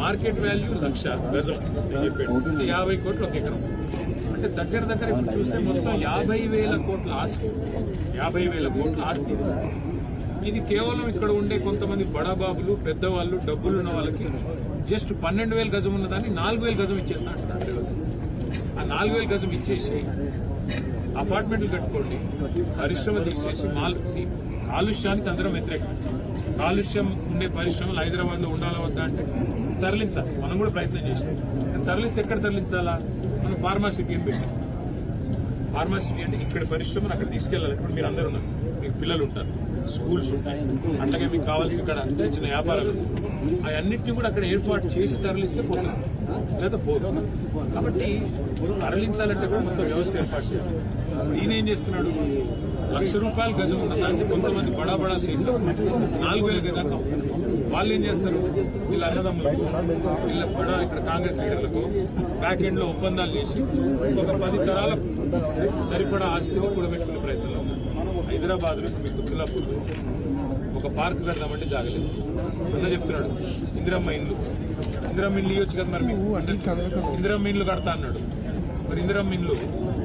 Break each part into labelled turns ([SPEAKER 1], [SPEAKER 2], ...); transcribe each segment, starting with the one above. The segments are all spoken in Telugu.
[SPEAKER 1] మార్కెట్ వాల్యూ 1,00,000 గజం నేను చెప్పాడు. 50 కోట్లు ఒక ఎకరం. అంటే దగ్గర ఇప్పుడు చూస్తే మొత్తం 50,000 కోట్ల ఆస్తి. 50,000 కోట్ల ఆస్తి. ఇది కేవలం ఇక్కడ ఉండే కొంతమంది బడాబాబులు, పెద్దవాళ్ళు, డబ్బులున్న వాళ్ళకి జస్ట్ 12,000 గజం ఉన్నదాన్ని 4,000 గజం ఇచ్చేస్తా అంటున్నారు. ఆ 4,000 గజం ఇచ్చేసి అపార్ట్మెంట్లు కట్టుకోండి, పరిశ్రమ తీసేసి కాలుష్యానికి అందరం వ్యతిరేకం. కాలుష్యం ఉండే పరిశ్రమలు హైదరాబాద్ లో ఉండాలా వద్దా అంటే తరలించాలి. మనం కూడా ప్రయత్నం చేస్తాం. తరలిస్తే ఎక్కడ తరలించాలా? మనం ఫార్మాసిటీ అని పెట్టాం. ఫార్మాసిటీ అంటే ఇక్కడ పరిశ్రమను అక్కడ తీసుకెళ్లాలి. ఇప్పుడు మీరు అందరూ ఉన్నారు, మీకు పిల్లలు ఉంటారు, స్కూల్స్ ఉంటాయి, అట్లాగే మీకు కావాల్సిన ఇక్కడ చిన్న వ్యాపారాలు, అవన్నింటినీ కూడా అక్కడ ఏర్పాటు చేసి తరలిస్తే పోతుంది, లేదా పోదు. కాబట్టి తరలించాలంటే మొత్తం వ్యవస్థ ఏర్పాటు చేయాలి. ఈయన ఏం చేస్తున్నాడు? ₹1,00,000 గజం ఉన్న దాన్ని కొంతమంది బడా సీట్లు 4,000 గజాలు. వాళ్ళు ఏం చేస్తారు? వీళ్ళ అన్నదమ్ములకు, వీళ్ళ ఇక్కడ కాంగ్రెస్ లీడర్లకు బ్యాక్ ఎండ్ లో ఒప్పందాలు చేసి ఒక 10 తరాల సరిపడా ఆస్తిని కూడబెట్టుకునే ప్రయత్నంలో ఉన్నారు. హైదరాబాద్ లో మీకు గుత్తులాపూర్లో ఒక పార్క్ కడదామంటే జాగలేదు. అన్న చెప్తున్నాడు ఇందిరమ్మ ఇండ్లు ఇవ్వచ్చు కదా, మరి మీకు ఇందిరమ్మ ఇండ్లు కడతా అన్నాడు. మరి ఇందిరమ్మ ఇండ్లు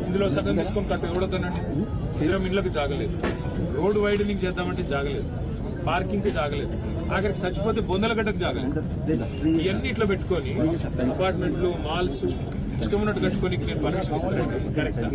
[SPEAKER 1] ఇందులో సగం తీసుకొని కట్టు ఎవడొద్దనండి. ఇందిరమ్మ ఇండ్లకు జాగలేదు. రోడ్ వైడనింగ్ చేద్దామంటే జాగలేదు. పార్కింగ్ కి జాగలేదు. ఆఖరికి చచ్చిపోతే బొందలగడ్డకు జాగలేదు. ఇవన్నీ ఇట్లా పెట్టుకొని అపార్ట్మెంట్లు, మాల్స్ ఇష్టం ఉన్నట్టు కట్టుకొని నేను పర్మిషన్ ఇస్తాను. కరెక్టా?